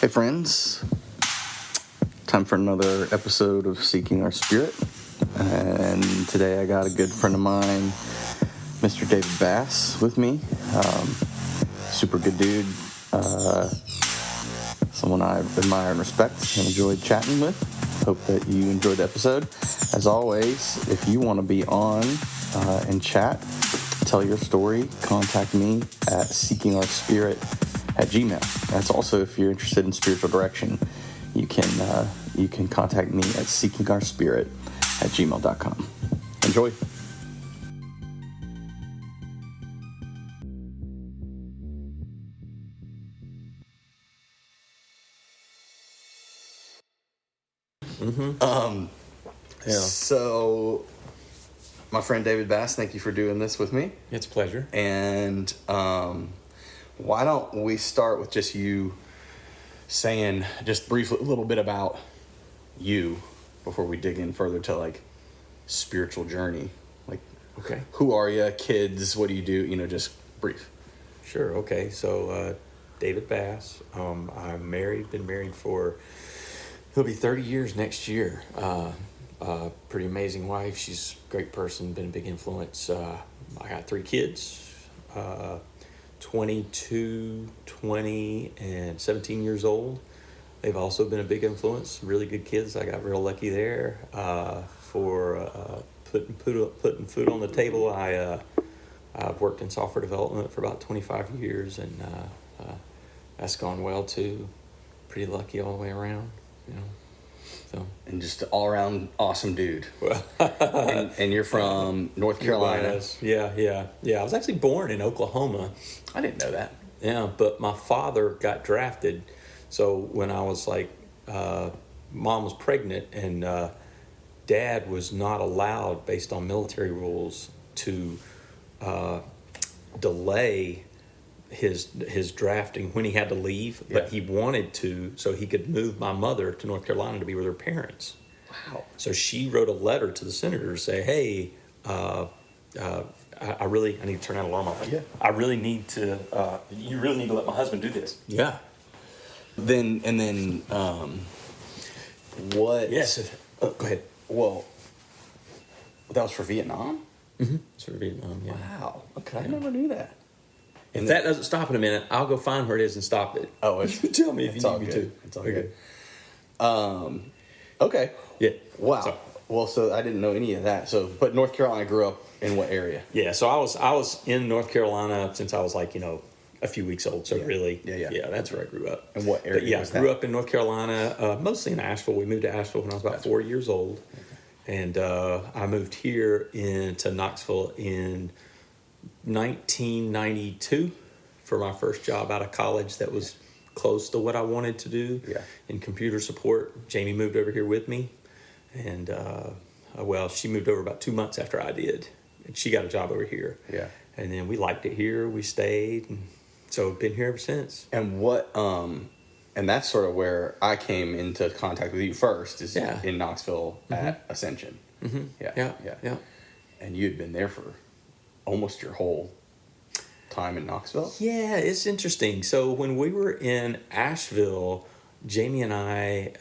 Hey friends, time for another episode of Seeking Our Spirit, and today I got a good friend of mine, Mr. David Bass, with me. Super good dude, someone I admire and respect and enjoyed chatting with. Hope that you enjoyed the episode. As always, if you want to be on and chat, tell your story, contact me at seekingourspirit@gmail. That's also if you're interested in spiritual direction, you can contact me at seekingourspirit@gmail.com. Enjoy. So, my friend David Bass, thank you for doing this with me. It's a pleasure. And why don't we start with just you saying just briefly a little bit about you before we dig in further to like spiritual journey. Like, Okay. who are you? Kids? What do you do? Just brief. Sure. Okay. So, David Bass. I'm married. Been married for it'll be 30 years next year. Pretty amazing wife. She's a great person. Been a big influence. I got 3 kids. 22, 20, and 17 years old. They've also been a big influence. Really good kids. I got real lucky there. For putting food on the table, I've worked in software development for about 25 years, and that's gone well too. Pretty lucky all the way around, So. And just an all-around awesome dude. Well, and you're from North Carolina. Yeah. I was actually born in Oklahoma. I didn't know that. Yeah, but my father got drafted. So when I was like, mom was pregnant, and dad was not allowed, based on military rules, to delay his drafting when he had to leave. Yeah. But he wanted to, so he could move my mother to North Carolina to be with her parents. Wow. So she wrote a letter to the senator to say, hey, I need to turn that alarm off. Yeah. I really need to, you really need to let my husband do this. Yeah. Then, what? Yes. Oh, go ahead. Well, that was for Vietnam? Mm-hmm. It's for Vietnam, yeah. Wow. Okay. I never knew that. If that doesn't stop in a minute, I'll go find where it is and stop it. Oh, it's, tell me if you all need me good. to. It's all Okay. good. Okay. Yeah. Wow. So, Well, so I didn't know any of that. So, but North Carolina grew up in what area? yeah. So I was in North Carolina since I was like, a few weeks old. So Yeah. really, Yeah. that's where I grew up. And what area But yeah, was I grew that? up in North Carolina, mostly in Asheville. We moved to Asheville when I was about 4 years old. Okay. And I moved here into Knoxville in 1992 for my first job out of college that was close to what I wanted to do in computer support. Jamie moved over here with me. And, she moved over about 2 months after I did. And she got a job over here. Yeah. And then we liked it here. We stayed. And so I've been here ever since. And what, and that's sort of where I came into contact with you first, is in Knoxville at Ascension. Mm-hmm. Yeah. And you had been there for almost your whole time in Knoxville? Yeah, it's interesting. So when we were in Asheville, Jamie and I,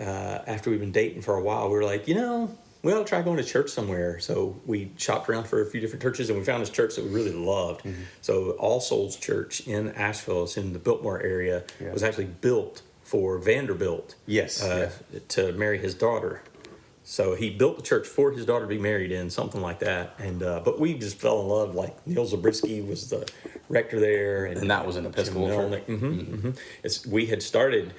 after we've been dating for a while, we were like, we ought to try going to church somewhere. So we shopped around for a few different churches, and we found this church that we really loved. Mm-hmm. So All Souls Church in Asheville, it's in the Biltmore area, was actually built for Vanderbilt to marry his daughter. So he built the church for his daughter to be married in, something like that. And but we just fell in love. Like Neil Zabriskie was the rector there, and that was an Episcopal church. We had started.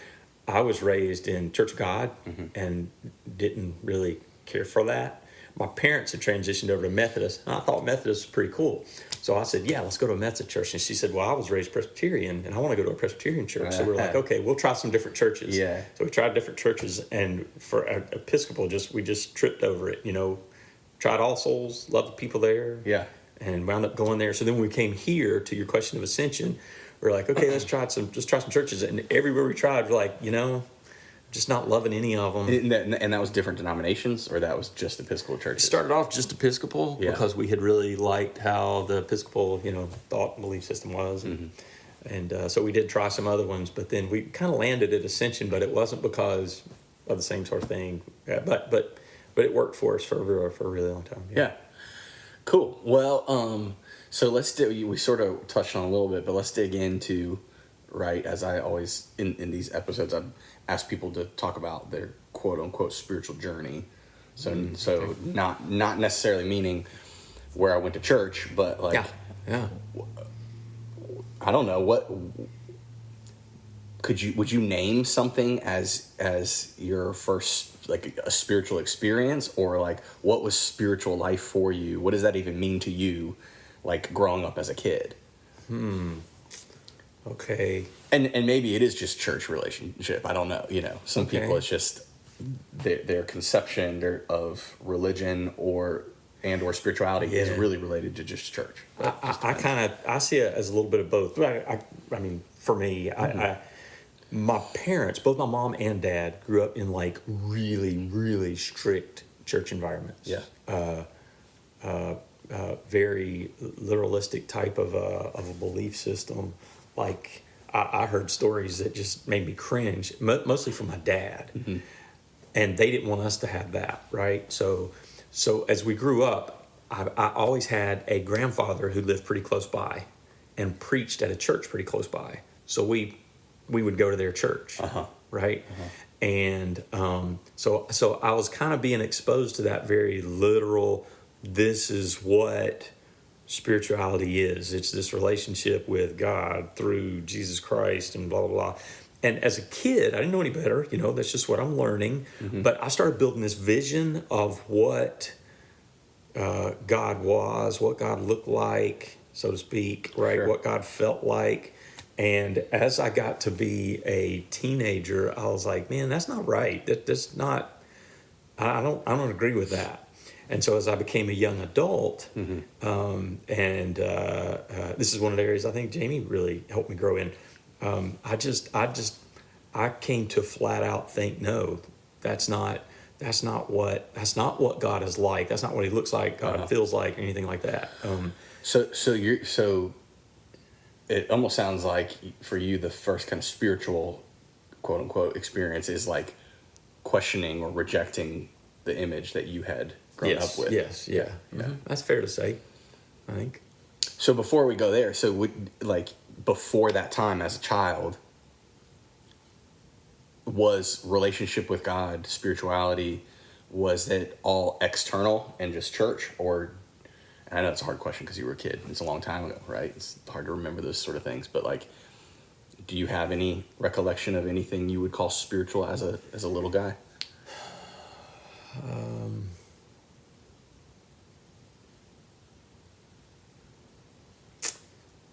I was raised in Church of God and didn't really care for that. My parents had transitioned over to Methodist, and I thought Methodist was pretty cool. So I said, yeah, let's go to a Methodist church. And she said, well, I was raised Presbyterian, and I want to go to a Presbyterian church. So we're like, okay, we'll try some different churches. Yeah. So we tried different churches, and for Episcopal, we just tripped over it, Tried All Souls, loved the people there. Yeah. And wound up going there. So then when we came here, to your question of Ascension, we're like, okay, let's try some churches. And everywhere we tried, we're like, just not loving any of them. And that was different denominations, or that was just Episcopal churches? It started off just Episcopal because we had really liked how the Episcopal, thought and belief system was. And, So we did try some other ones, but then we kind of landed at Ascension, but it wasn't because of the same sort of thing. But it worked for us for a really long time. Yeah. Cool. Well, so we sort of touched on a little bit, but let's dig into, right, as I always, in these episodes, I ask people to talk about their quote unquote spiritual journey. So okay. not necessarily meaning where I went to church, but like, yeah. I don't know, would you name something as your first, like, a spiritual experience, or like what was spiritual life for you? What does that even mean to you, like growing up as a kid? Okay. And maybe it is just church relationship. I don't know. Some Okay. people, it's just their conception of religion or spirituality is really related to just church. I see it as a little bit of both. I mean, for me, my parents, both my mom and dad, grew up in like really, really strict church environments. Yeah. Very literalistic type of a belief system. Like I heard stories that just made me cringe, mostly from my dad, and they didn't want us to have that, right? So as we grew up, I always had a grandfather who lived pretty close by, and preached at a church pretty close by. So we would go to their church, right? And so I was kind of being exposed to that very literal. This is what spirituality is. It's this relationship with God through Jesus Christ and blah, blah, blah. And as a kid, I didn't know any better. That's just what I'm learning. But I started building this vision of what God was, what God looked like, so to speak, right? Sure. What God felt like. And as I got to be a teenager, I was like, man, that's not right. That's not, I don't agree with that. And so as I became a young adult, this is one of the areas I think Jamie really helped me grow in. I came to flat out think, no, that's not what God is like. That's not what he looks like, God feels like, or anything like that. So it almost sounds like for you, the first kind of spiritual, quote unquote, experience is like questioning or rejecting the image that you had grown up with. Yes, yeah. That's fair to say, I think. So before we go there, before that time as a child, was relationship with God, spirituality, was it all external and just church? Or, and I know it's a hard question because you were a kid. It's a long time ago, right? It's hard to remember those sort of things. But like, do you have any recollection of anything you would call spiritual as a little guy?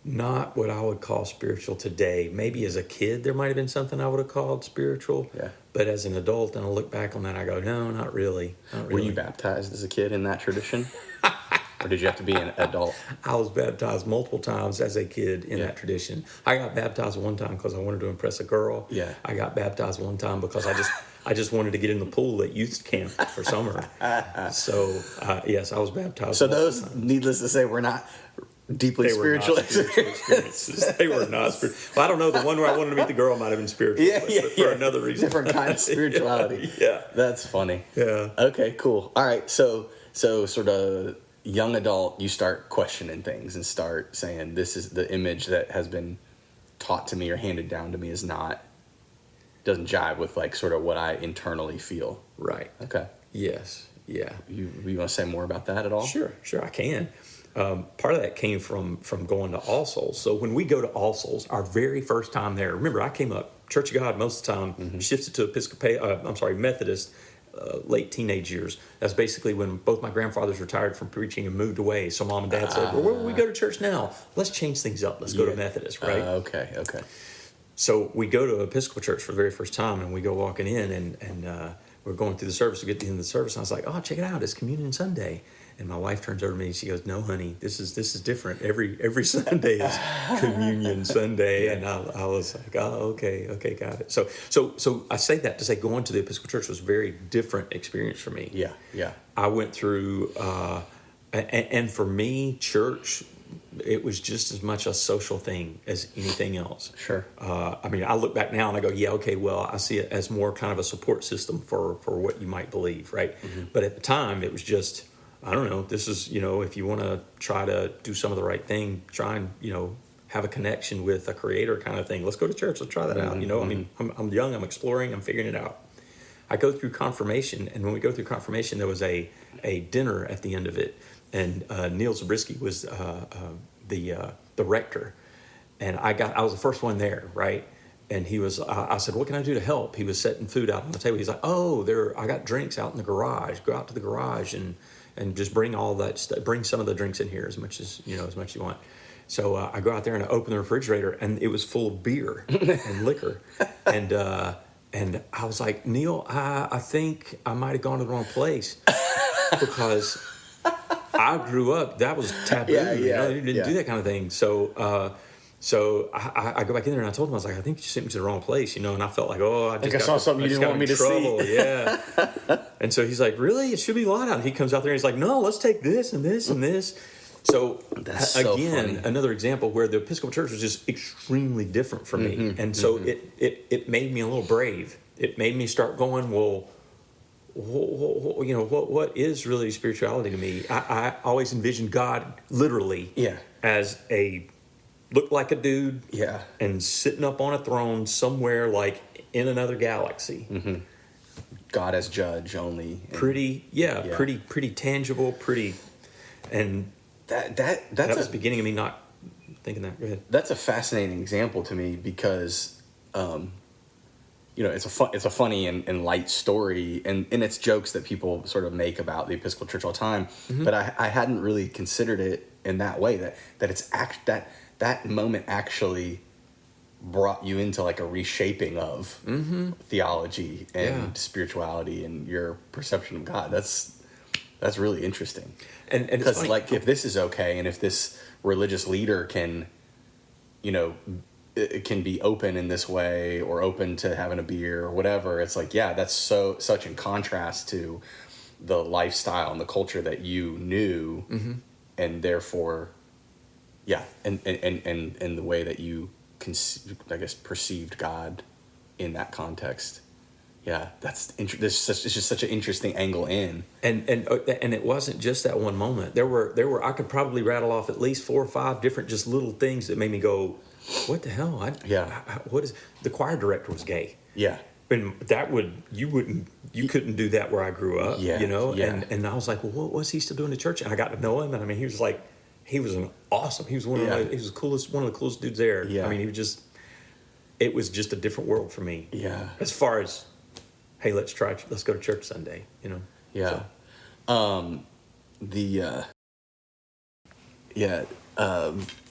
Not what I would call spiritual today. Maybe as a kid, there might have been something I would have called spiritual. Yeah. But as an adult, and I look back on that, I go, no, not really. Were you baptized as a kid in that tradition? Or did you have to be an adult? I was baptized multiple times as a kid in that tradition. I got baptized one time because I wanted to impress a girl. Yeah. I got baptized one time because I just wanted to get in the pool at youth camp for summer. So, yes, I was baptized. So those, needless to say, were not deeply spiritual experiences. They were not spiritual. Well, I don't know. The one where I wanted to meet the girl might have been spiritual. But for another reason. Different kind of spirituality. Yeah. That's funny. Yeah. Okay, cool. All right. So sort of young adult, you start questioning things and start saying, this is the image that has been taught to me or handed down to me doesn't jive with like sort of what I internally feel. Right. Okay. Yes. Yeah. You want to say more about that at all? Sure, I can. Part of that came from going to All Souls. So when we go to All Souls, our very first time there, remember I came up Church of God most of the time, shifted to Methodist, late teenage years. That's basically when both my grandfathers retired from preaching and moved away. So mom and dad said, well, where will we go to church now? Let's change things up. Let's go to Methodist, right? Okay. So we go to Episcopal church for the very first time, and we go walking in, and we're going through the service. We get to the end of the service, and I was like, oh, check it out. It's Communion Sunday. And my wife turns over to me and she goes, no, honey, this is different. Every Sunday is Communion Sunday. And I was like, oh, okay, got it. So I say that to say going to the Episcopal church was a very different experience for me. Yeah. I went through, and for me, church, it was just as much a social thing as anything else. Sure. I mean, I look back now and I go, yeah, okay, well, I see it as more kind of a support system for what you might believe, right? But at the time, it was just, I don't know, this is, if you want to try to do some of the right thing, try and, have a connection with a creator kind of thing. Let's go to church. Let's try that out. I mean, I'm young, I'm exploring, I'm figuring it out. I go through confirmation, and when we go through confirmation, there was a dinner at the end of it, and Neil Zabriskie was the rector, and I was the first one there, right? And he was. I said, "What can I do to help?" He was setting food out on the table. He's like, "Oh, I got drinks out in the garage. Go out to the garage and just bring all that stuff. Bring some of the drinks in here as much as you want." So I go out there and I open the refrigerator, and it was full of beer and liquor, and I was like, Neil, I think I might have gone to the wrong place because I grew up, that was taboo. You didn't do that kind of thing. So I go back in there and I told him, I was like, I think you sent me to the wrong place, and I felt like, I saw something you didn't want me to see. Yeah. And so he's like, really? It should be light out. And he comes out there and he's like, no, let's take this and this and this. So again, another example where the Episcopal Church was just extremely different from me. And so it made me a little brave. It made me start going, well, what is really spirituality to me? I always envisioned God literally as looked like a dude and sitting up on a throne somewhere like in another galaxy. God as judge only. Pretty tangible, and that was the beginning of me not thinking that. Go ahead. That's a fascinating example to me because, it's a funny and light story, and it's jokes that people sort of make about the Episcopal Church all the time. But I hadn't really considered it in that way. That it's that moment actually brought you into like a reshaping of theology and spirituality and your perception of God. That's really interesting. And because like if this is okay, and if this religious leader can be open in this way or open to having a beer or whatever, it's like, that's such in contrast to the lifestyle and the culture that you knew, and therefore, and the way that you perceived God in that context. Yeah, it's just such an interesting angle in. And it wasn't just that one moment. There were I could probably rattle off at least 4 or 5 different just little things that made me go, what the hell? What is the choir director was gay? Yeah. And you couldn't do that where I grew up, And I was like, well, what was he still doing in church? And I got to know him, and I mean, he was an awesome. He was one of the coolest dudes there. Yeah. I mean, it was just a different world for me. Yeah. As far as, hey, let's go to church Sunday, Yeah. So.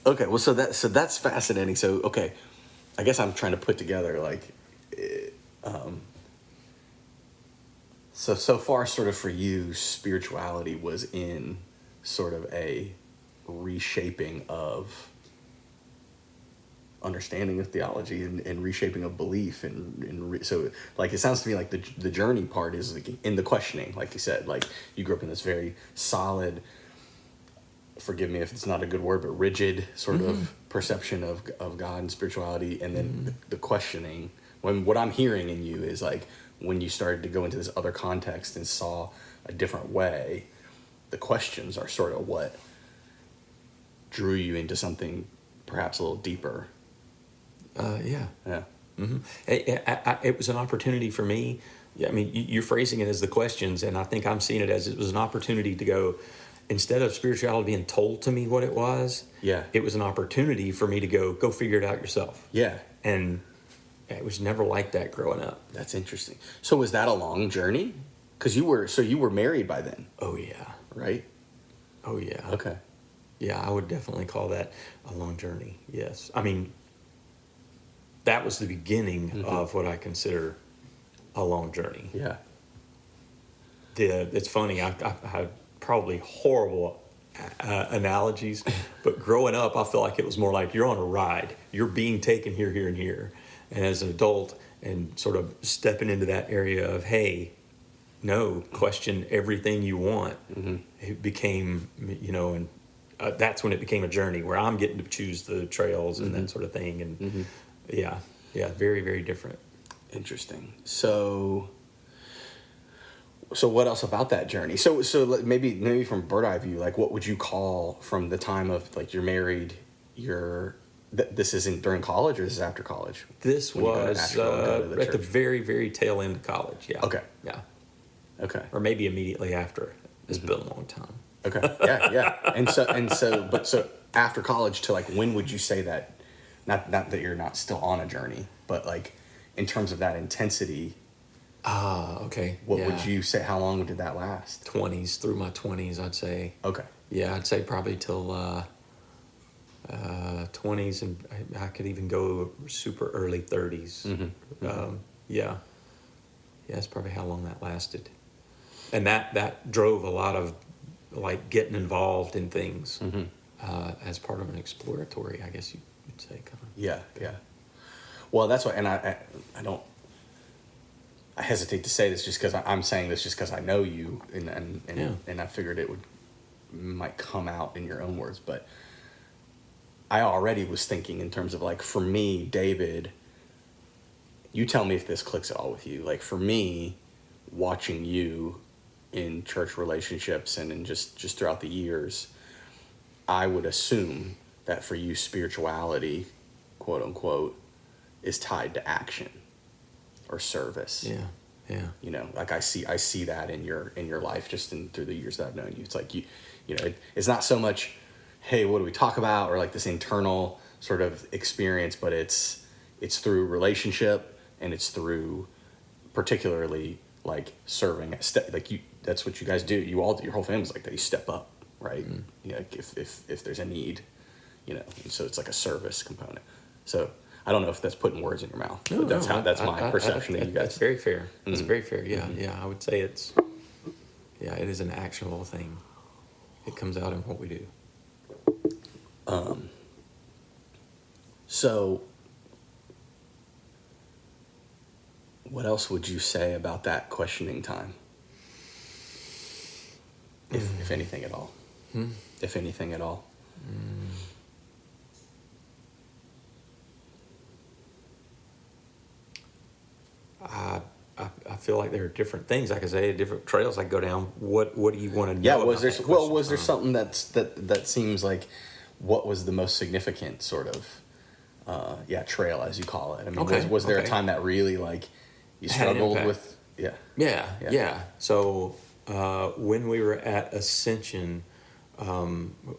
Okay. Well, so that's fascinating. So, okay, I guess I'm trying to put together so far sort of for you, spirituality was in sort of a reshaping of understanding of theology and reshaping of belief so like it sounds to me like the journey part is like in the questioning, like you said, like you grew up in this very solid, forgive me if it's not a good word, but rigid sort of perception of God and spirituality, and then the questioning. When what I'm hearing in you is like when you started to go into this other context and saw a different way, the questions are sort of what drew you into something perhaps a little deeper. Yeah. It was an opportunity for me. Yeah, I mean, you're phrasing it as the questions, and I think I'm seeing it as it was an opportunity to go, instead of spirituality being told to me what it was, it was an opportunity for me to go figure it out yourself. Yeah. And it was never like that growing up. That's interesting. So was that a long journey? Because you were married by then. Oh, yeah. Right? Oh, yeah. Okay. Yeah, I would definitely call that a long journey, yes. I mean, that was the beginning of what I consider a long journey. Yeah. It's funny, I had probably horrible analogies, but growing up, I feel like it was more like you're on a ride. You're being taken here, here, and here. And as an adult, and sort of stepping into that area of, hey, no, question everything you want. It became, and that's when it became a journey where I'm getting to choose the trails and that sort of thing. And yeah, very, very different. Interesting. So what else about that journey? So maybe from bird eye view, like what would you call from the time of like you're married, this isn't during college or this is after college? This was at the very, very tail end of college. Yeah. Okay. Yeah. Okay. Or maybe immediately after. It's been a long time. Okay. Yeah. And so after college to like, when would you say that, not that you're not still on a journey, but like in terms of that intensity, okay. what would you say, how long did that last? 20s, through my 20s, I'd say. Okay. Yeah, I'd say probably till 20s, and I could even go super early 30s. Yeah, that's probably how long that lasted. And that drove a lot of like getting involved in things as part of an exploratory, I guess you would say. Kind of. Yeah. Well, that's why, and I hesitate to say this just because I'm saying this just because I know you, and I figured it might come out in your own words, but I already was thinking in terms of like, for me, David, you tell me if this clicks at all with you. Like for me, watching you in church relationships and in just throughout the years, I would assume that for you, spirituality, quote unquote, is tied to action or service. Yeah. You know, like I see that in your life just through the years that I've known you. It's like you know, it's not so much, hey, what do we talk about, or like this internal sort of experience, but it's through relationship, and it's through particularly like serving like you. That's what you guys do. You all, your whole family's like that. You step up, right? You know, like if there's a need, you know, and so it's like a service component. So I don't know if that's putting words in your mouth, but that's my perception of you guys. That's very fair. That's very fair. Yeah, I would say it is an actionable thing. It comes out in what we do. So what else would you say about that questioning time? If anything at all. If anything at all. I feel like there are different things I could say, different trails I go down. What do you want to know? Yeah, was there something that seems like, what was the most significant sort of trail, as you call it? I mean, was there a time that really like you struggled with? Yeah. So when we were at Ascension,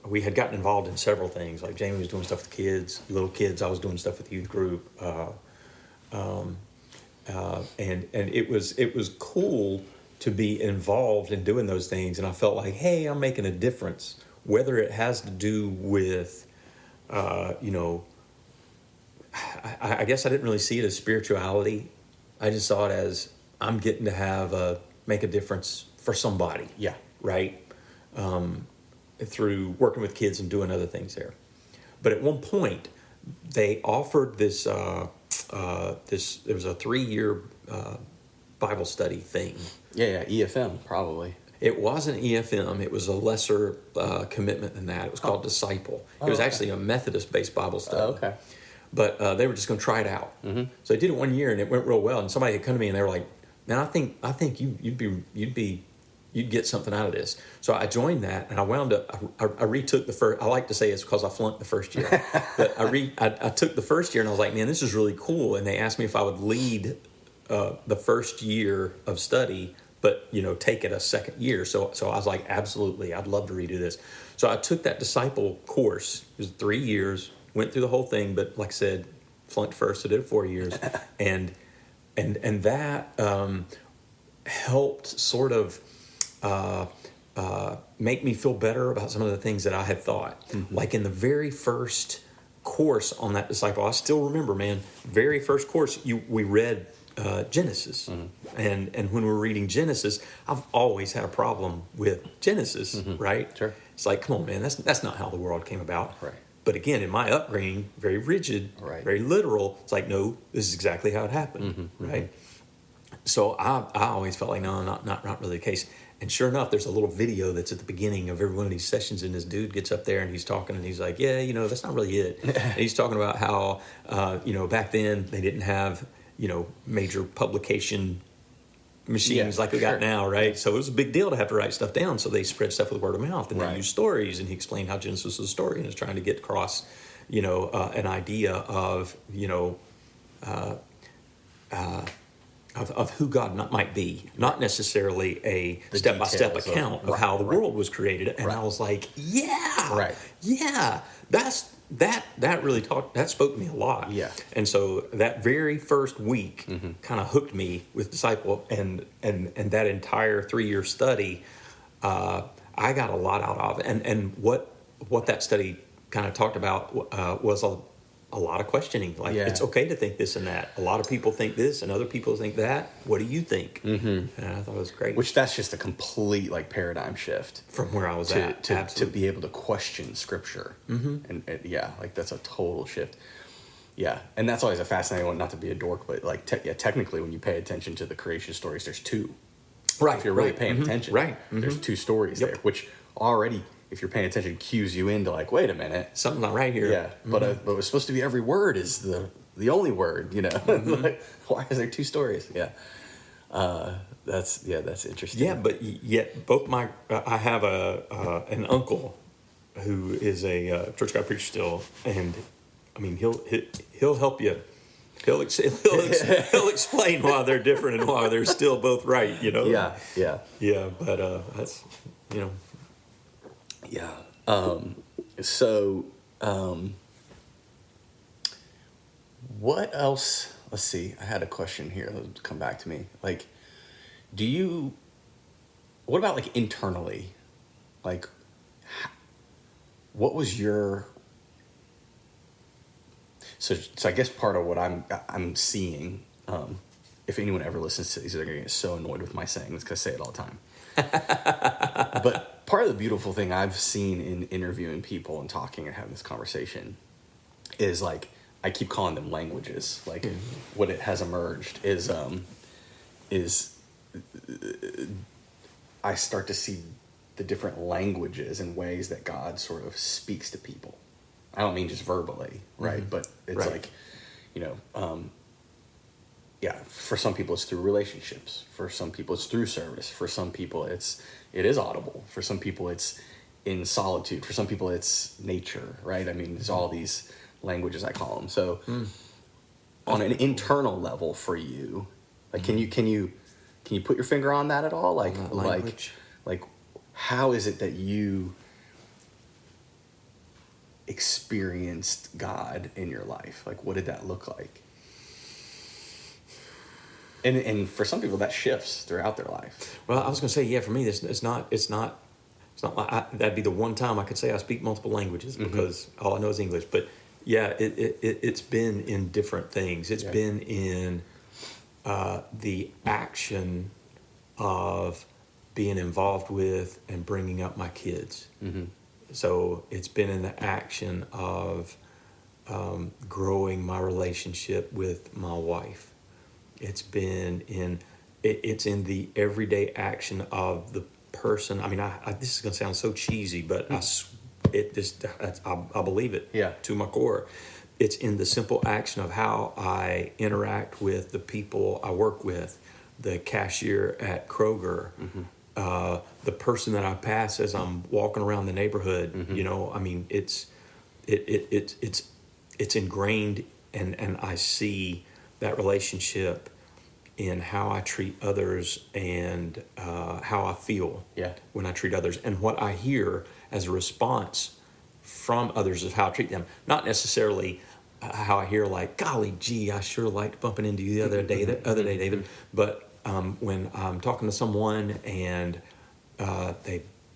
we had gotten involved in several things. Like Jamie was doing stuff with kids, little kids. I was doing stuff with the youth group. And it was cool to be involved in doing those things, and I felt like, hey, I'm making a difference. Whether it has to do with, I guess I didn't really see it as spirituality. I just saw it as I'm getting to make a difference for somebody. Yeah. Right. Through working with kids and doing other things there. But at one point, they offered this. There was a 3-year Bible study thing. Yeah, EFM probably. It wasn't EFM. It was a lesser commitment than that. It was called Disciple. It was actually a Methodist-based Bible study. Okay. But they were just going to try it out. So they did it 1 year, and it went real well. And somebody had come to me, and they were like, "Man, I think you'd get something out of this." So I joined that, and I wound up. I retook the first. I like to say it's because I flunked the first year, but I took the first year, and I was like, "Man, this is really cool." And they asked me if I would lead the first year of study, but take it a second year. So I was like, "Absolutely, I'd love to redo this." So I took that Disciple course. It was 3 years. Went through the whole thing, but like I said, flunked first. So did it 4 years, and that helped sort of. Make me feel better about some of the things that I had thought. Like in the very first course on that Disciple, I still remember, man, very first course, we read Genesis. And when we were reading Genesis, I've always had a problem with Genesis, right? Sure. It's like, come on, man, that's not how the world came about. Right. But again, in my upbringing, very rigid, very literal, it's like, no, this is exactly how it happened, right? So I always felt like, no, not really the case. And sure enough, there's a little video that's at the beginning of every one of these sessions, and this dude gets up there and he's talking, and he's like, yeah, that's not really it. And he's talking about how, back then they didn't have, major publication machines like we got now, right? So it was a big deal to have to write stuff down. So they spread stuff with word of mouth, and they use stories. And he explained how Genesis is a story and is trying to get across, an idea of, of who God might be, not necessarily a step-by-step account of how the world was created. And I was like, yeah, that really that spoke to me a lot. Yeah. And so that very first week kind of hooked me with Disciple, and that entire 3-year study, I got a lot out of it. And what that study kind of talked about was a lot of questioning. Like, it's okay to think this and that. A lot of people think this and other people think that. What do you think? And I thought it was great. Which that's just a complete paradigm shift from where I was at. To be able to question Scripture. And that's a total shift. Yeah, and that's always a fascinating one, not to be a dork, but technically when you pay attention to the creation stories, there's two. Right. If you're really paying attention. Right. There's two stories there, which already, if you're paying attention, cues you into wait a minute, something's not right here. Yeah, but it's supposed to be every word is the only word, why is there two stories? Yeah, that's interesting. Yeah, but yet both I have an uncle who is a church guy preacher still, and I mean he'll help you. He'll explain why they're different and why they're still both right. Yeah. But that's Yeah. What else? Let's see. I had a question here. It'll come back to me. What about internally? What was your... So I guess part of what I'm seeing, if anyone ever listens to these, they're going to get so annoyed with my saying this because I say it all the time. But part of the beautiful thing I've seen in interviewing people and talking and having this conversation is I keep calling them languages. What it has emerged is I start to see the different languages and ways that God sort of speaks to people. I don't mean just verbally, right? But it's for some people it's through relationships. For some people it's through service. For some people it is audible. For some people it's in solitude. For some people it's nature, right? I mean, there's all these languages, I call them. So on an internal level for you, can you put your finger on that at all? How is it that you experienced God in your life? What did that look like? And for some people that shifts throughout their life. Well, I was going to say, for me, it's not that'd be the one time I could say I speak multiple languages because all I know is English. But it's been in different things. It's been in the action of being involved with and bringing up my kids. So it's been in the action of growing my relationship with my wife. It's been in the everyday action of the person. I mean, this is going to sound so cheesy, but I believe it to my core. It's in the simple action of how I interact with the people I work with, the cashier at Kroger, the person that I pass as I'm walking around the neighborhood. I mean, it's ingrained, and I see that relationship in how I treat others and how I feel when I treat others, and what I hear as a response from others of how I treat them. Not necessarily how I hear golly gee, I sure liked bumping into you the other day, David. But when I'm talking to someone and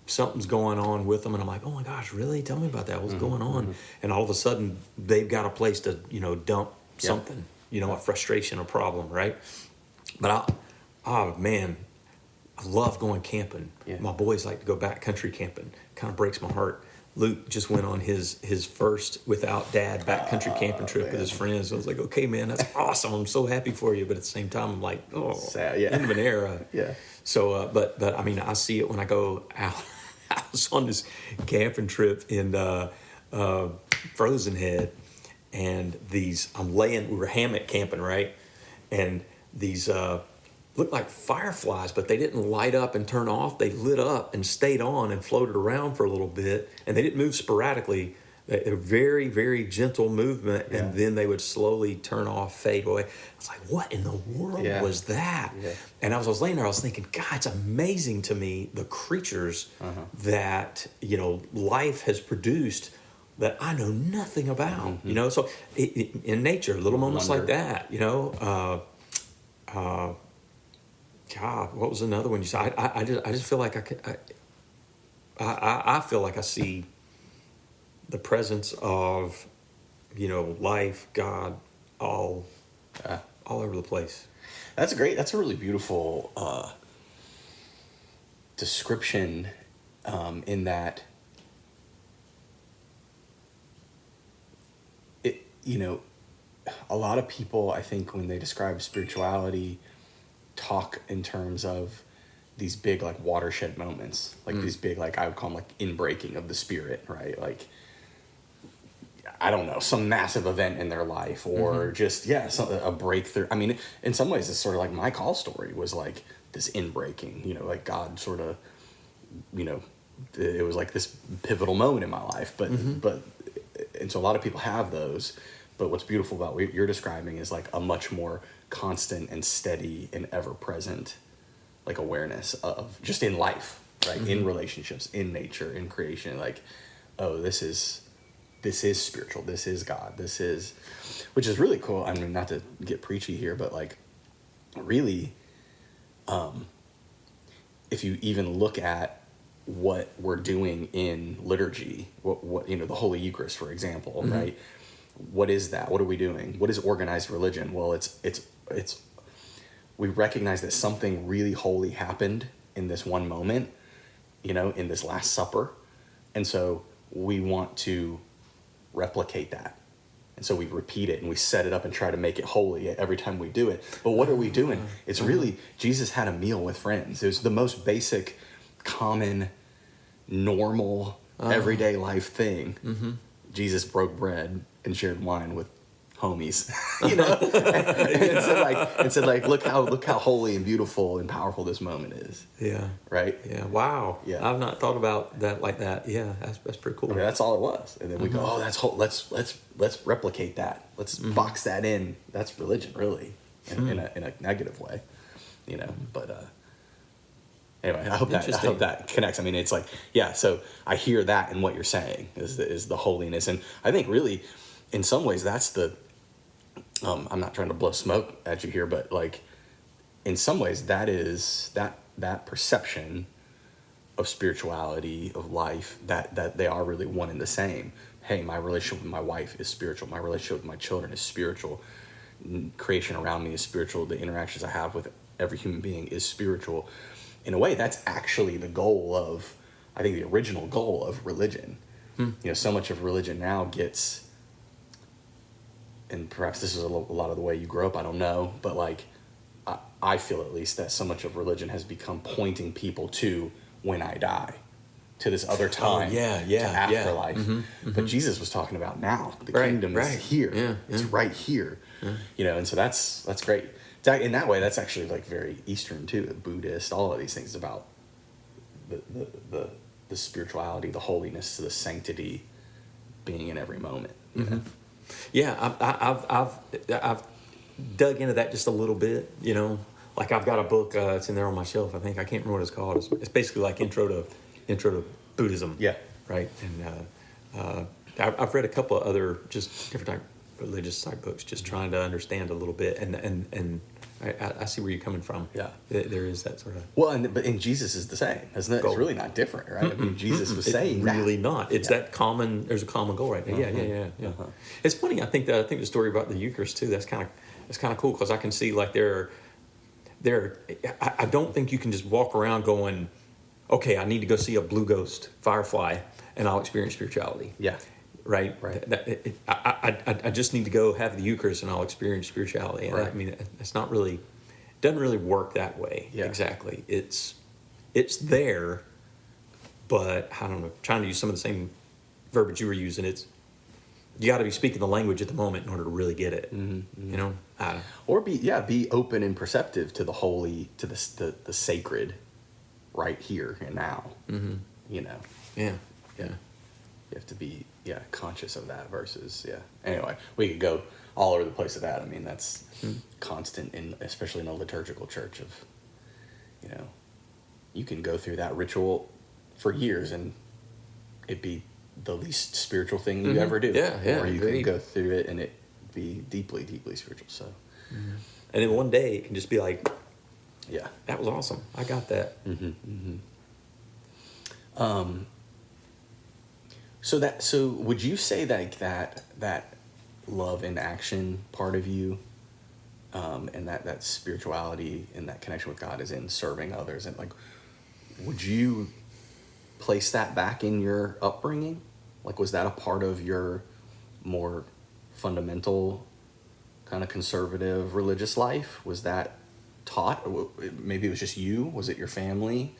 something's going on with them, and I'm like, oh my gosh, really? Tell me about that. What's going on? And all of a sudden, they've got a place to dump something, a frustration or problem, right? But I love going camping. My boys like to go backcountry camping. Kind of breaks my heart. Luke just went on his first without dad backcountry camping trip with his friends. I was like, okay, man, that's awesome. I'm so happy for you. But at the same time, I'm like, oh, sad, yeah. end of an era. Yeah. So, but I mean, I see it when I go out. I was on this camping trip in Frozen Head, and we were hammock camping, right? And these looked like fireflies, but they didn't light up and turn off. They lit up and stayed on and floated around for a little bit, and they didn't move sporadically. They were very, very gentle movement, and then they would slowly turn off, fade away. I was like, what in the world was that? Yeah. And I was laying there, I was thinking, God, it's amazing to me, the creatures that, life has produced that I know nothing about, So in nature, little moments like that, God, what was another one you said? I just feel like I feel like I see the presence of, life, God, all over the place. That's great. That's a really beautiful description in that it, a lot of people, I think, when they describe spirituality, talk in terms of these big like watershed moments, like these big, like I would call them like inbreaking of the spirit, right? Like, I don't know, some massive event in their life or just, a breakthrough. I mean, in some ways it's sort of like my call story was like this inbreaking, like God sort of, it was like this pivotal moment in my life, but and so a lot of people have those, but what's beautiful about what you're describing is like a much more constant and steady and ever-present like awareness of just in life, right? In relationships, in nature, in creation, like, oh, this is spiritual, this is God, which is really cool. I mean, not to get preachy here, but like really, if you even look at what we're doing in liturgy, what the Holy Eucharist, for example, right? What is that? What are we doing? What is organized religion? Well, it's we recognize that something really holy happened in this one moment, in this Last Supper. And so we want to replicate that. And so we repeat it and we set it up and try to make it holy every time we do it. But what are we doing? It's really, Jesus had a meal with friends. It was the most basic, common, normal, everyday life thing. Jesus broke bread and shared wine with homies, and said like, look how holy and beautiful and powerful this moment is. Yeah. Right. Yeah. Wow. Yeah. I've not thought about that like that. Yeah. That's pretty cool. I mean, that's all it was. And then we go, oh, that's let's replicate that. Let's box that in. That's religion, really, in a negative way, But anyway, I hope that connects. I mean, it's like, so I hear that in what you're saying is the holiness. And I think really, in some ways, that's the, I'm not trying to blow smoke at you here, but like, in some ways, that is that perception of spirituality, of life, that they are really one and the same. Hey, my relationship with my wife is spiritual. My relationship with my children is spiritual. Creation around me is spiritual. The interactions I have with every human being is spiritual. In a way, that's actually the goal of, I think, the original goal of religion. So much of religion now gets, and perhaps this is a lot of the way you grew up, I don't know, but like, I feel at least that so much of religion has become pointing people to when I die, to this other time, to afterlife. But Jesus was talking about now. The kingdom is here. Yeah, it's right here. And so that's great. In that way, that's actually like very Eastern too, Buddhist, all of these things about the spirituality, the holiness, the sanctity being in every moment. Yeah, I've dug into that just a little bit, Like I've got a book, it's in there on my shelf. I can't remember what it's called. It's basically like intro to Buddhism. Yeah. Right. And I've read a couple of other just different type religious type books, just trying to understand a little bit. And I see where you're coming from. Yeah. There is that sort of. Well, but Jesus is the same, isn't it? It's really not different, right? I mean, Jesus was saying that. Really not. It's that common. There's a common goal right there. Yeah. It's funny. I think the story about the Eucharist too. That's kind of cool because I can see like I don't think you can just walk around going, okay, I need to go see a blue ghost firefly, and I'll experience spirituality. Yeah. Right. Right. I just need to go have the Eucharist and I'll experience spirituality. And Right. I mean, it's not really, doesn't really work that way. Yeah. Exactly. It's there, but I don't know, trying to use some of the same verbiage you were using. You got to be speaking the language at the moment in order to really get it. Mm-hmm. You know, or be open and perceptive to the holy, to the sacred, right here and now. Mm-hmm. You know. Yeah. You have to be conscious of that versus Anyway, we could go all over the place with that. I mean, that's constant especially in a liturgical church of, you can go through that ritual for years and it be the least spiritual thing you ever do. Yeah. Or you can go through it and it be deeply, deeply spiritual. So, and then one day it can just be like, yeah, that was awesome. I got that. So would you say that love in action part of you, and that spirituality and that connection with God is in serving others, and like, would you place that back in your upbringing? Like, was that a part of your more fundamental kind of conservative religious life? Was that taught? Maybe it was just you. Was it your family?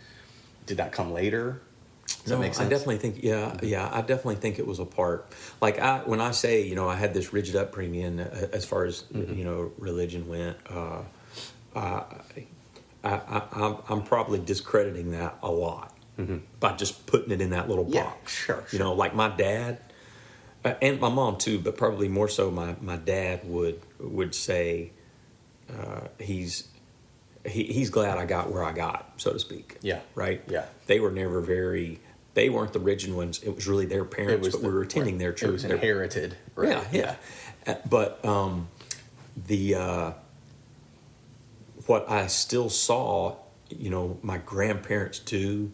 Did that come later? Does that make sense? I definitely think, I definitely think it was a part. Like when I say, I had this rigid upbringing as far as, religion went, I'm probably discrediting that a lot by just putting it in that little box. Sure. Like my dad, and my mom too, but probably more so my dad would say he's glad I got where I got, so to speak. Yeah. Right? Yeah. They were never they weren't the rigid ones. It was really their parents, but we were attending their church. It was inherited. Right? Yeah. But what I still saw, my grandparents do,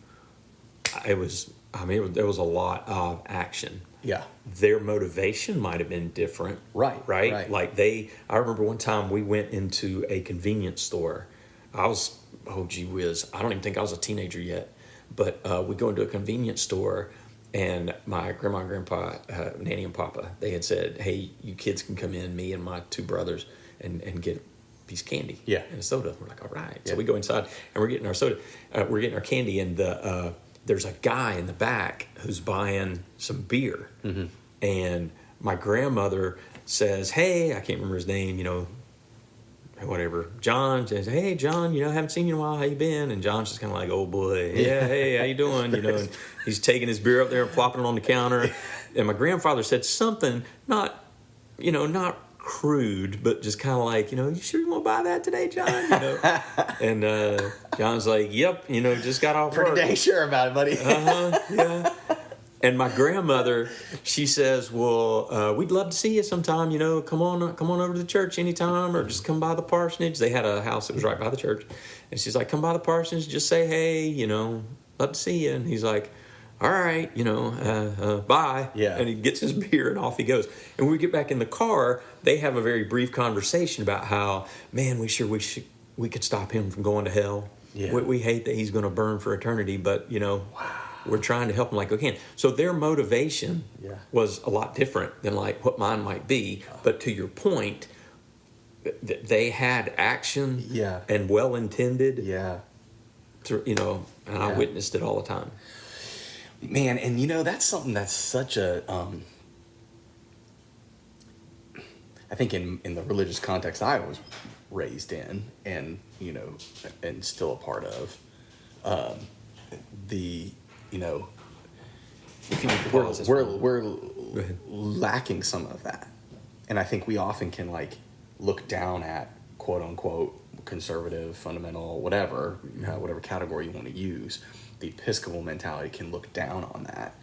there was a lot of action. Yeah. Their motivation might have been different. Right. Like I remember one time we went into a convenience store. I was, gee whiz, I don't even think I was a teenager yet. But we go into a convenience store, and my grandma and grandpa, Nanny and Papa, they had said, hey, you kids can come in, me and my two brothers, and get a piece of candy and a soda. We're like, all right. Yeah. So we go inside, and we're getting our soda. We're getting our candy, and there's a guy in the back who's buying some beer. Mm-hmm. And my grandmother says, hey, I can't remember his name, whatever. John says, hey, John, I haven't seen you in a while. How you been? And John's just kind of like, oh, boy. Yeah, hey, how you doing? And he's taking his beer up there and plopping it on the counter. And my grandfather said something not crude, but just kind of like, you sure you want to buy that today, John? And John's like, yep, just got off work. Pretty dang sure about it, buddy. Yeah. And my grandmother, she says, well, we'd love to see you sometime, come on over to the church anytime, or just come by the parsonage. They had a house that was right by the church. And she's like, come by the parsonage, just say, hey, love to see you. And he's like, all right, bye. Yeah. And he gets his beer and off he goes. And when we get back in the car, they have a very brief conversation about how, man, we could stop him from going to hell. Yeah. We hate that he's going to burn for eternity, but, we're trying to help them like we can. So their motivation was a lot different than like what mine might be. But to your point, they had action and well-intended. Yeah. And I witnessed it all the time. Man, and that's something that's such a, I think in the religious context I was raised in and, and still a part of, we're lacking some of that. And I think we often can like look down at quote unquote conservative, fundamental, whatever category you want to use. The Episcopal mentality can look down on that.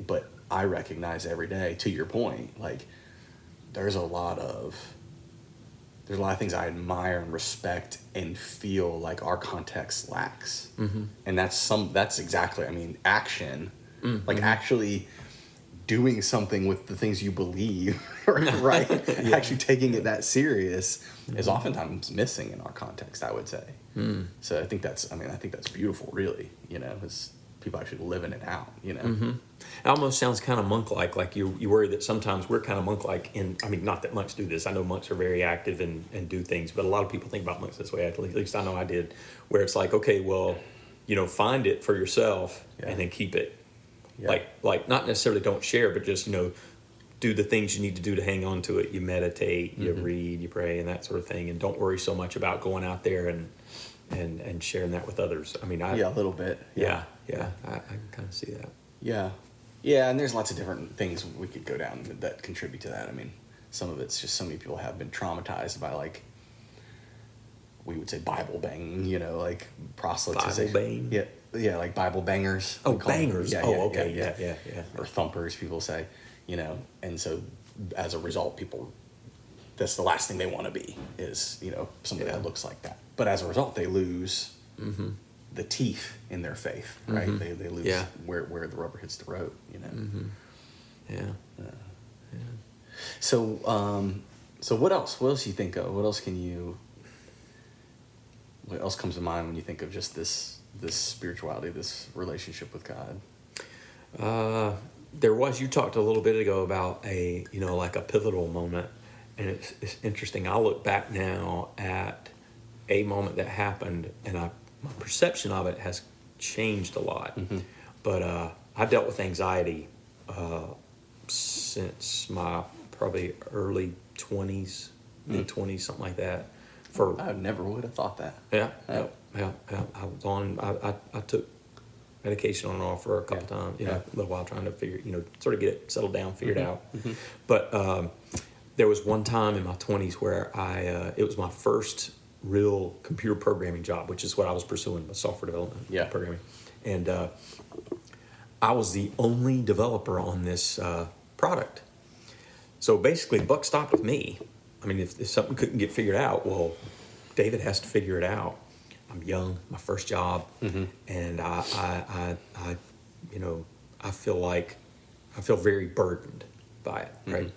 But I recognize every day, to your point, like there's a lot of things I admire and respect and feel like our context lacks. Mm-hmm. And that's exactly, action, like actually doing something with the things you believe, right? Actually taking it that serious is oftentimes missing in our context, I would say. So I think that's beautiful, really, people actually living it out, you know. Mm-hmm. It almost sounds kind of monk-like you worry that sometimes we're kind of monk-like not that monks do this. I know monks are very active and do things, but a lot of people think about monks this way. At least I know I did, where it's like, okay, well, find it for yourself and then keep it. Yeah. Like not necessarily don't share, but just, do the things you need to do to hang on to it. You meditate, you read, you pray, and that sort of thing, and don't worry so much about going out there and sharing that with others. I mean, a little bit. Yeah. I can kind of see that. Yeah, and there's lots of different things we could go down that contribute to that. I mean, some of it's just so many people have been traumatized by, like, we would say Bible banging, like proselytization. Bible bang? Yeah, like Bible bangers. Oh, bangers. Okay. Yeah. Or thumpers, people say, and so as a result, people, that's the last thing they want to be is, somebody that looks like that. But as a result, they lose the teeth in their faith, right? They lose where the rubber hits the road, Yeah. So what else? What else you think of? What else comes to mind when you think of just this spirituality, this relationship with God? You talked a little bit ago about like a pivotal moment, and it's interesting. I look back now at a moment that happened, and my perception of it has changed a lot. But I dealt with anxiety since my probably early 20s, mid-20s, something like that. I never would have thought that. Yeah. I was on. I took medication on and off for a couple times, a little while, trying to figure, sort of get it settled down, figured out. But there was one time in my 20s where it was my first real computer programming job, which is what I was pursuing, software development, programming. And I was the only developer on this product. So basically, the buck stopped with me. I mean, if something couldn't get figured out, well, David has to figure it out. I'm young, my first job, and I feel very burdened by it, right?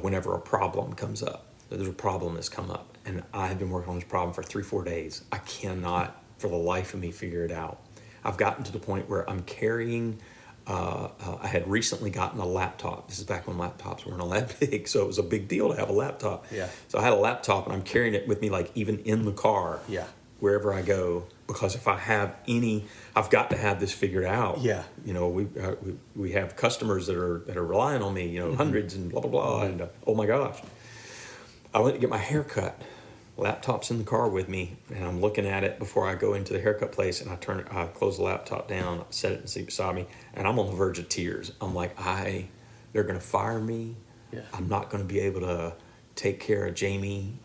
Whenever a problem comes up, there's a problem that's come up, and I've been working on this problem for 3-4 days. I cannot, for the life of me, figure it out. I've gotten to the point where I'm carrying. I had recently gotten a laptop. This is back when laptops weren't all that big, so it was a big deal to have a laptop. Yeah. So I had a laptop, and I'm carrying it with me, like even in the car. Yeah. Wherever I go, because if I have I've got to have this figured out. Yeah. We have customers that are relying on me. Hundreds and blah blah blah. And oh my gosh, I went to get my hair cut. Laptop's in the car with me, and I'm looking at it before I go into the haircut place, and I close the laptop down, set it in the seat beside me, and I'm on the verge of tears. I'm like, they're going to fire me. Yeah. I'm not going to be able to take care of Jamie.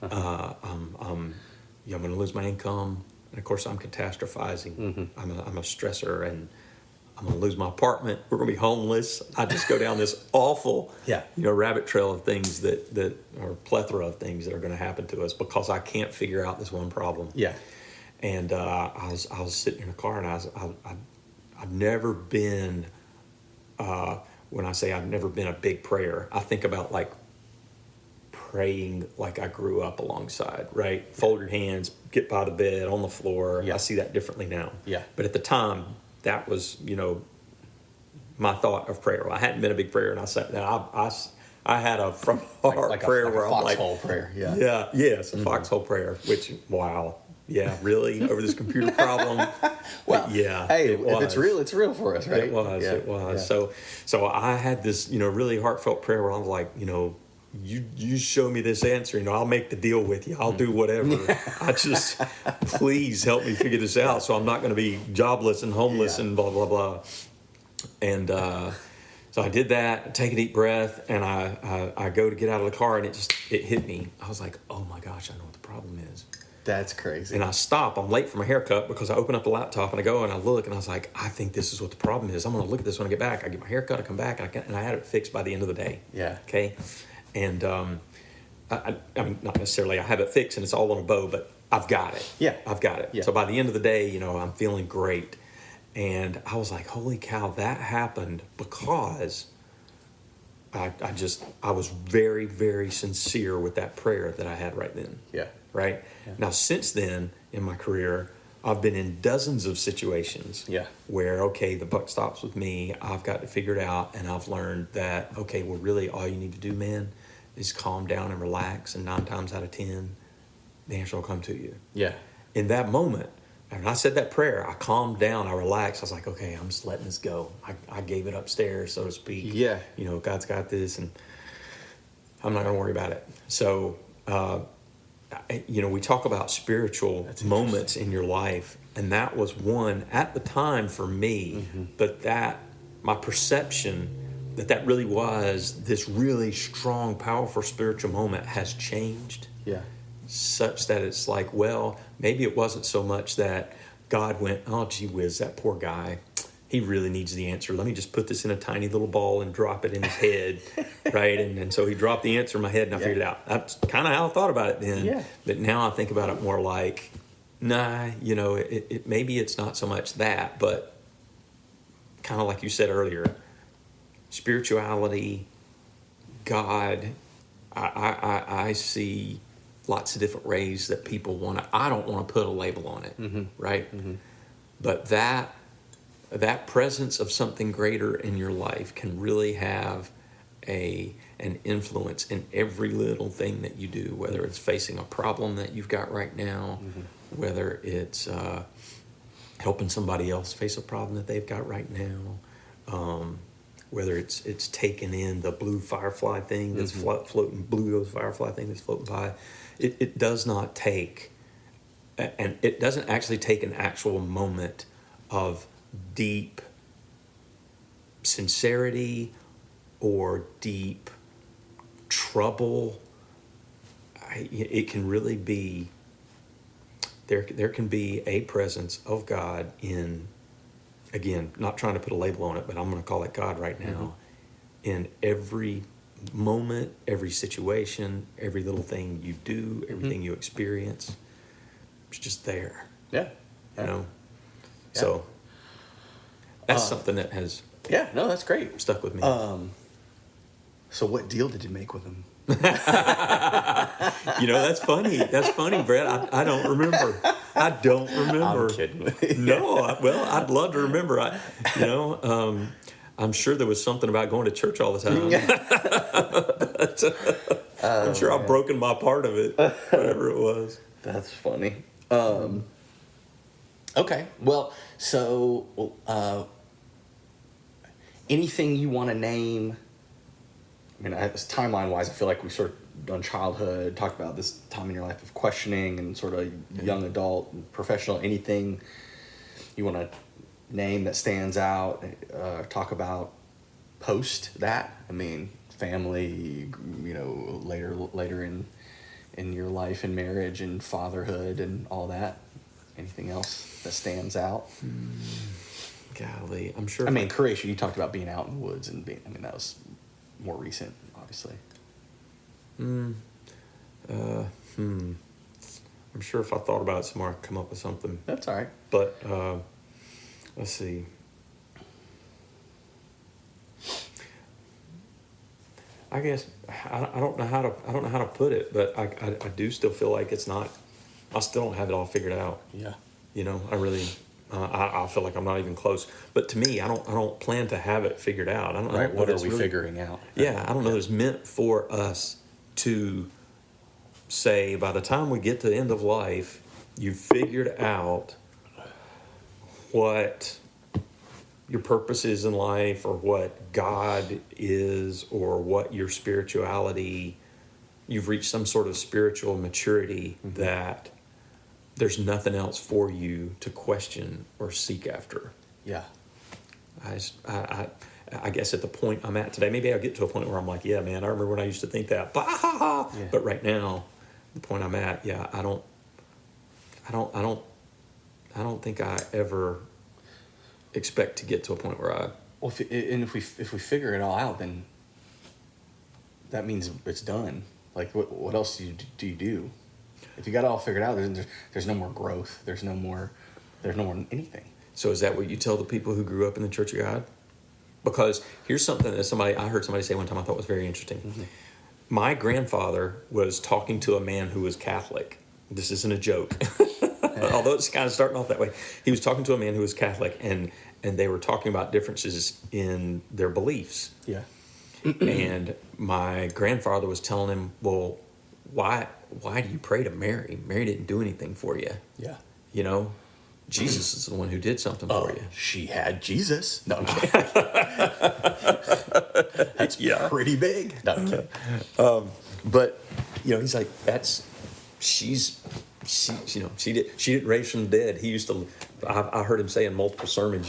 I'm going to lose my income, and of course I'm catastrophizing. I'm a stressor, and I'm going to lose my apartment. We're going to be homeless. I just go down this awful, rabbit trail of things that or plethora of things that are going to happen to us because I can't figure out this one problem. Yeah. And I was sitting in a car, and I've never been. When I say I've never been a big prayer, I think about like praying like I grew up alongside, right? Fold your hands, get by the bed, on the floor. I see that differently now. Yeah. But at the time, that was, my thought of prayer. Well, I hadn't been a big prayer, and I said, I had a from heart like prayer where I'm like foxhole prayer. Yeah. Yes, a foxhole prayer. Which really over this computer problem. Well, hey, if it's real, it's real for us, right? It was. Yeah. So I had this, really heartfelt prayer where I was like, you show me this answer, I'll make the deal with you. I'll do whatever. I just, please help me figure this out so I'm not going to be jobless and homeless and blah, blah, blah. And so I did that, take a deep breath, and I go to get out of the car, and it hit me. I was like, oh my gosh, I know what the problem is. That's crazy. And I stop. I'm late for my haircut because I open up the laptop, and I go and I look, and I was like, I think this is what the problem is. I'm going to look at this when I get back. I get my haircut, I come back, and I had it fixed by the end of the day. Yeah. Okay. And I mean, not necessarily I have it fixed and it's all on a bow, but I've got it. Yeah. I've got it. Yeah. So by the end of the day, I'm feeling great. And I was like, holy cow, that happened because I was very, very sincere with that prayer that I had right then. Yeah. Right? Yeah. Now, since then in my career, I've been in dozens of situations Yeah. where, okay, the buck stops with me. I've got to figure it out. And I've learned that, okay, well, really all you need to do, man, is calm down and relax. And 9 times out of 10, the answer will come to you. Yeah. In that moment, and I said that prayer, I calmed down, I relaxed. I was like, okay, I'm just letting this go. I gave it upstairs, so to speak. Yeah. You know, God's got this, and I'm not going to worry about it. So, you know, we talk about spiritual moments in your life, and that was one at the time for me, but that my perception that really was this really strong, powerful spiritual moment has changed. Yeah. Such that it's like, well, maybe it wasn't so much that God went, oh, gee whiz, that poor guy, he really needs the answer. Let me just put this in a tiny little ball and drop it in his head, right? And so he dropped the answer in my head, and I figured it out. That's kind of how I thought about it then. Yeah. But now I think about it more like, nah, you know, it maybe it's not so much that, but kind of like you said earlier, spirituality, God, I see lots of different ways that people want to. I don't want to put a label on it, right? But that presence of something greater in your life can really have an influence in every little thing that you do, whether it's facing a problem that you've got right now, whether it's helping somebody else face a problem that they've got right now, whether it's taking in the blue firefly thing that's floating, blue ghost firefly thing that's floating by. It does not take, and it doesn't actually take an actual moment of deep sincerity or deep trouble. It can really be, there can be a presence of God in, again, not trying to put a label on it, but I'm going to call it God right now, in every moment, every situation, every little thing you do, everything you experience. It's just there. Yeah. You know? Yeah. So that's something that has No, that's great. stuck with me. So what deal did you make with him? You know, that's funny. That's funny, Brett. I don't remember. I don't remember. I'm kidding with you. No, well, I'd love to remember. I'm sure there was something about going to church all the time. But, I'm sure I've broken my part of it, whatever it was. That's funny. Okay. Well, so anything you want to name? I mean, timeline-wise, I feel like we sort of done childhood, talked about this time in your life of questioning and sort of young adult, and professional, anything you want to name that stands out, talk about post that. I mean, family, you know, later in your life and marriage and fatherhood and all that. Anything else that stands out? Golly, I'm sure. I mean, creation, you talked about being out in the woods and being, I mean, that was more recent, obviously. I'm sure if I thought about it some more, I'd come up with something. That's all right. But let's see. I guess I don't know how to put it, but I do still feel like it's not. I still don't have it all figured out. Yeah. You know, I really. I feel like I'm not even close. But to me, I don't plan to have it figured out. I don't know. Right. What are we figuring out? Yeah, I don't know that it's meant for us to say by the time we get to the end of life, you've figured out what your purpose is in life, or what God is, or what your spirituality, you've reached some sort of spiritual maturity that there's nothing else for you to question or seek after. Yeah. I guess at the point I'm at today, maybe I'll get to a point where I'm like, yeah, man, I remember when I used to think that. Yeah. But right now, the point I'm at, yeah, I don't think I ever expect to get to a point where I. Well, if we figure it all out, then that means it's done. Like, what else do you do? If you got it all figured out, there's no more growth. There's no more anything. So is that what you tell the people who grew up in the Church of God? Because here's something that I heard somebody say one time I thought was very interesting. My grandfather was talking to a man who was Catholic. This isn't a joke. Although it's kind of starting off that way. He was talking to a man who was Catholic, and they were talking about differences in their beliefs. Yeah. And my grandfather was telling him, well, why do you pray to Mary? Mary didn't do anything for you. Yeah. You know, Jesus is the one who did something for you. She had Jesus. No, I'm kidding. That's pretty big. No, I'm kidding. But he's like, she didn't raise from the dead. He used to. I heard him say in multiple sermons,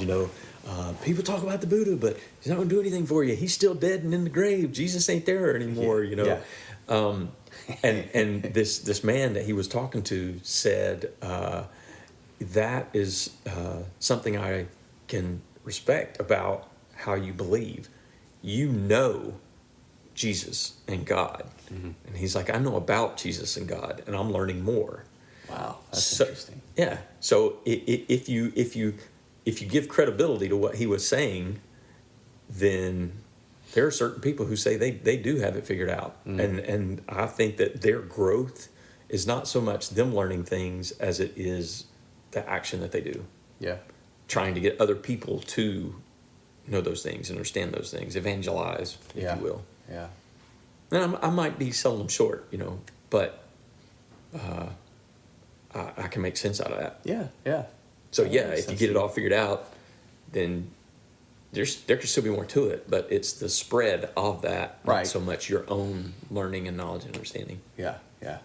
people talk about the Buddha, but he's not going to do anything for you. He's still dead and in the grave. Jesus ain't there anymore. Yeah. And this man that he was talking to said, that is something I can respect about how you believe. You know Jesus and God. Mm-hmm. And he's like, I know about Jesus and God, and I'm learning more. Wow, that's interesting. Yeah. So if you give credibility to what he was saying, then there are certain people who say they do have it figured out. And I think that their growth is not so much them learning things as it is the action that they do. Yeah. Trying to get other people to know those things, understand those things, evangelize, if you will. Yeah. And I might be selling them short, but I can make sense out of that. Yeah, yeah. So if you get it all figured out, then there could still be more to it, but it's the spread of that, not so much your own learning and knowledge and understanding. Yeah, yeah.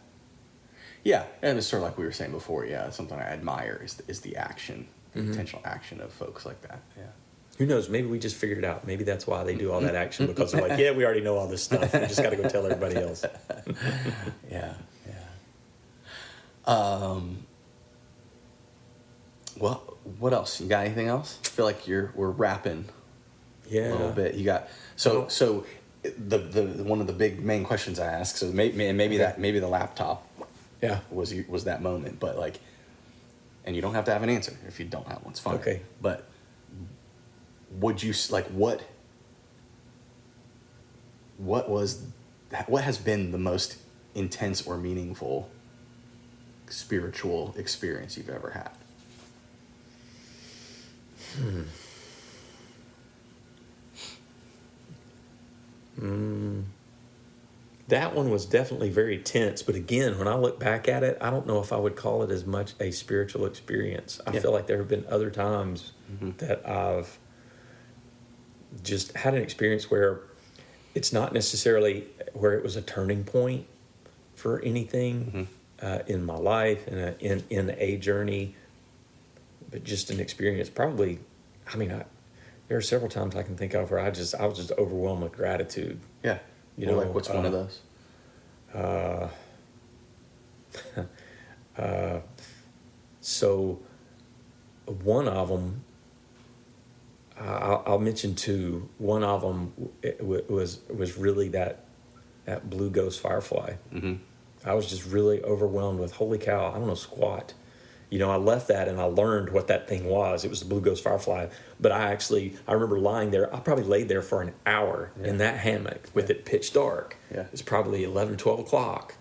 Yeah, and it's sort of like we were saying before, it's something I admire is the action, the intentional action of folks like that, yeah. Who knows, maybe we just figured it out. Maybe that's why they do all that action, because they're like, we already know all this stuff. We just got to go tell everybody else. Yeah. Well, what else? You got anything else? I feel like we're wrapping a little bit. You got so the one of the big main questions I ask. So maybe the laptop was that moment, but like, and you don't have to have an answer if you don't have one. It's fine. Okay, but would you like what has been the most intense or meaningful spiritual experience you've ever had? That one was definitely very tense, but again, when I look back at it, I don't know if I would call it as much a spiritual experience. I feel like there have been other times that I've just had an experience where it's not necessarily where it was a turning point for anything in my life and in a journey, but just an experience. Probably, there are several times I can think of where I was just overwhelmed with gratitude. Yeah. Like what's one of those? So one of them, I'll mention two. One of them was really that blue ghost firefly. Mm-hmm. I was just really overwhelmed with, holy cow, I don't know squat. I left that and I learned what that thing was. It was the blue ghost firefly. But I remember lying there. I probably laid there for an hour in that hammock with it pitch dark. Yeah. It's probably 11, 12 o'clock.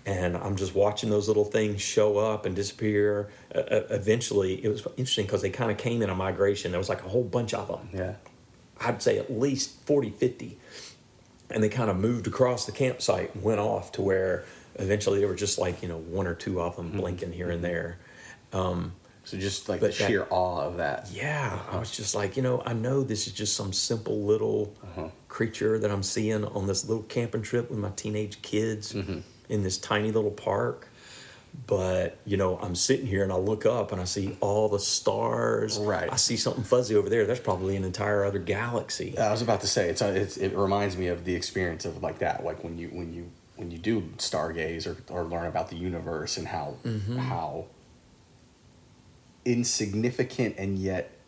And I'm just watching those little things show up and disappear. Eventually, it was interesting because they kind of came in a migration. There was like a whole bunch of them. Yeah. I'd say at least 40, 50. And they kind of moved across the campsite and went off to where eventually there were just like, one or two of them blinking here and there. So just like the sheer awe of that. Yeah. I was just like, I know this is just some simple little creature that I'm seeing on this little camping trip with my teenage kids in this tiny little park. But, I'm sitting here and I look up and I see all the stars. Right. I see something fuzzy over there. That's probably an entire other galaxy. I was about to say, it reminds me of the experience of like that, like when you do stargaze or learn about the universe and how insignificant and yet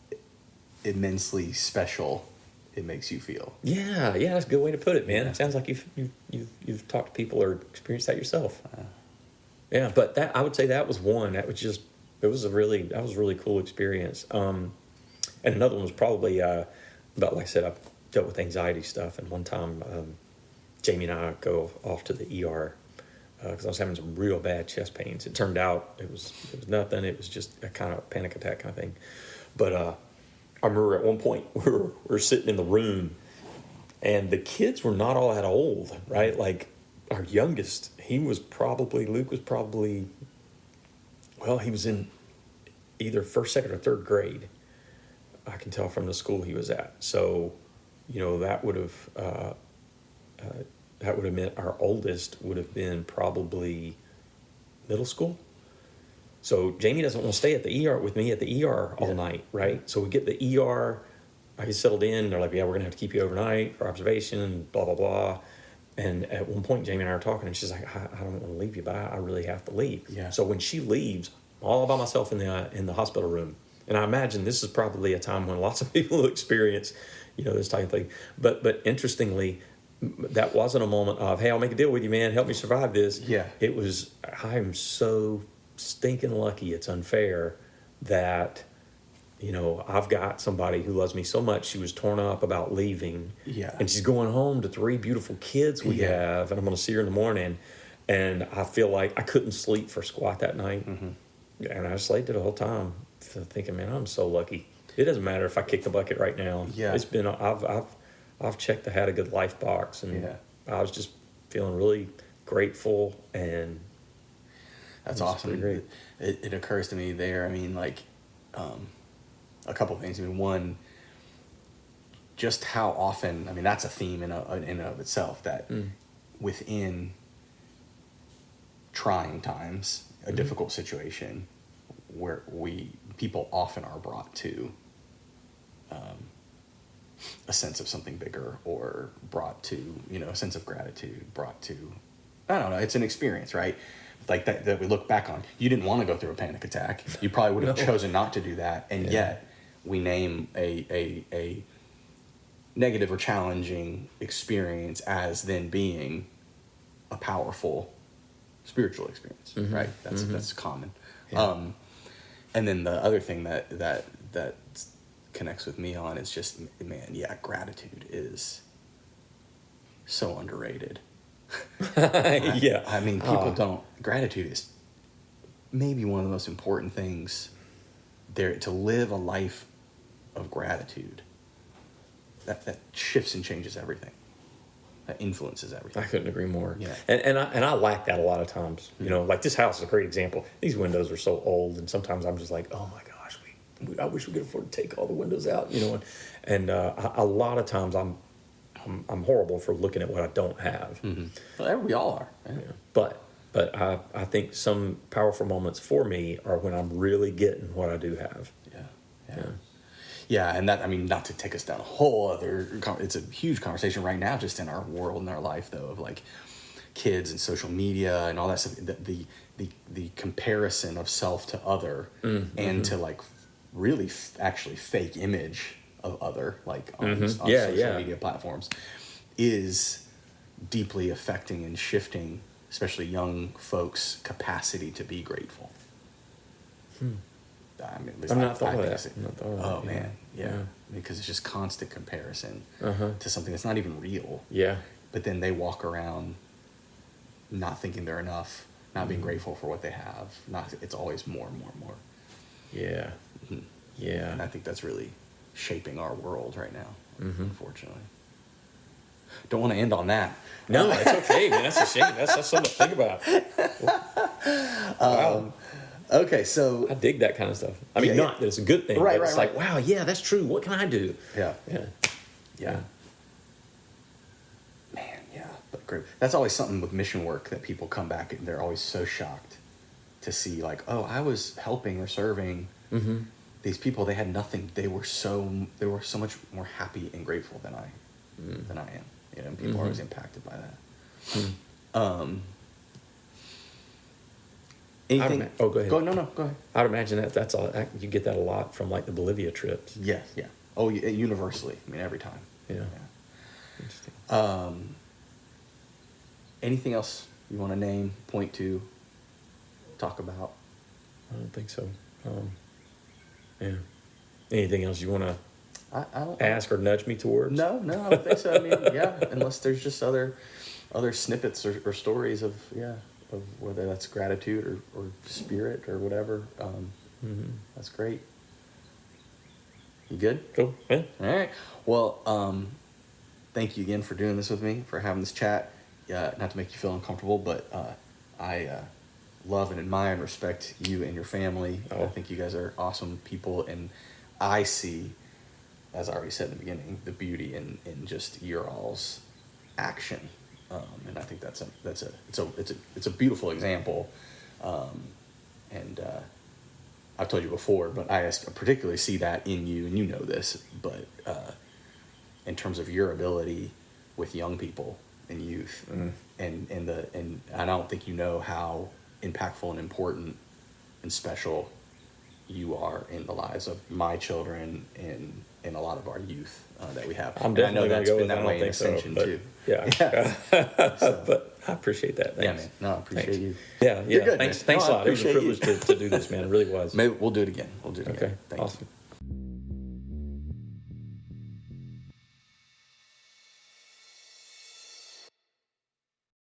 immensely special it makes you feel. Yeah, that's a good way to put it, man. It sounds like you've talked to people or experienced that yourself. Yeah, but I would say that was one. That was a really cool experience. And another one was probably about, like I said, I've dealt with anxiety stuff, and one time Jamie and I go off to the ER because I was having some real bad chest pains. It turned out it was nothing. It was just a kind of panic attack kind of thing. But I remember at one point we were sitting in the room, and the kids were not all that old, right? Like our youngest, Luke was probably, well, he was in either first, second, or third grade. I can tell from the school he was at. So, that would have meant our oldest would have been probably middle school. So Jamie doesn't want to stay at the ER with me at the ER all night, right? So we get the ER. I get settled in. They're like, yeah, we're going to have to keep you overnight for observation and blah, blah, blah. And at one point, Jamie and I are talking, and she's like, I don't want to leave you, but I really have to leave. Yeah. So when she leaves, I'm all by myself in the hospital room. And I imagine this is probably a time when lots of people experience, this type of thing. But interestingly, that wasn't a moment of, hey, I'll make a deal with you, man. Help me survive this. Yeah. It was, I'm so stinking lucky. It's unfair that, I've got somebody who loves me so much. She was torn up about leaving. Yeah. And she's going home to 3 beautiful kids we have. And I'm going to see her in the morning. And I feel like I couldn't sleep for squat that night. Mm-hmm. And I just laid there the whole time thinking, man, I'm so lucky. It doesn't matter if I kick the bucket right now. Yeah. It's been, I've checked the Had a Good Life box, and I was just feeling really grateful, and that's awesome. Great. It occurs to me there. I mean, like, a couple things. I mean, one, just how often. I mean, that's a theme in and of itself. That within trying times, a difficult situation, where people often are brought to a sense of something bigger, or brought to, a sense of gratitude, brought to, I don't know, it's an experience, right? Like that we look back on. You didn't want to go through a panic attack. You probably would have chosen not to do that. And yet we name a negative or challenging experience as then being a powerful spiritual experience, right? That's common. Yeah. And then the other thing that connects with me on is just, man, gratitude is so underrated. I mean, people don't. Gratitude is maybe one of the most important things there, to live a life of gratitude. That shifts and changes everything. That influences everything. I couldn't agree more. Yeah. And I lack that a lot of times. Like this house is a great example. These windows are so old, and sometimes I'm just like, oh my gosh, I wish we could afford to take all the windows out, And a lot of times I'm horrible for looking at what I don't have. Mm-hmm. Well, we all are. Yeah. But I think some powerful moments for me are when I'm really getting what I do have. Yeah, and that, I mean, not to take us down a whole other, it's a huge conversation right now, just in our world and our life, though, of like kids and social media and all that stuff. The comparison of self to other, and to like really actually fake image of other, like on social media platforms, is deeply affecting and shifting, especially young folks' capacity to be grateful. I mean, I'm not thought of that. Oh man, yeah, because it's just constant comparison to something that's not even real. Yeah, but then they walk around not thinking they're enough, not being grateful for what they have. It's always more and more and more. Yeah, yeah, and I think that's really shaping our world right now. Unfortunately, don't want to end on that. No, it's okay, man. That's a shame. That's something to think about. Wow. Okay, so I dig that kind of stuff. I mean, not that it's a good thing, right? But it's like, wow, yeah, that's true. What can I do? Yeah. Man, yeah, but great. That's always something with mission work that people come back and they're always so shocked to see, like, oh, I was helping or serving these people. They had nothing. They were so much more happy and grateful than I am. And people are always impacted by that. Anything? Go ahead. No, go ahead. I'd imagine that's all. You get that a lot from like the Bolivia trips. Yeah. Oh, universally. I mean, every time. Yeah. Interesting. Anything else you want to name, point to, talk about? I don't think so. Yeah. Anything else you want to ask or nudge me towards? No, I don't think so. I mean, unless there's just other snippets or stories of of whether that's gratitude or spirit or whatever. That's great. You good? Cool. Yeah. All right. Well, thank you again for doing this with me, for having this chat. Not to make you feel uncomfortable, but I love and admire and respect you and your family. Oh. I think you guys are awesome people, and I see, as I already said in the beginning, the beauty in just your all's action, and I think it's a beautiful example, and I've told you before, but I particularly see that in you, and you know this, but in terms of your ability with young people and youth, and I don't think you know how impactful and important and special you are in the lives of my children and a lot of our youth that we have. I'm definitely going to go with that. Been that way in Ascension too. Yeah. So, but I appreciate that. Thanks. Yeah, man. No, I appreciate you. Yeah. You're good, Thanks man. a lot. It was a appreciate privilege to do this, man. It really was. Maybe we'll do it again. Okay. Thank Awesome. you.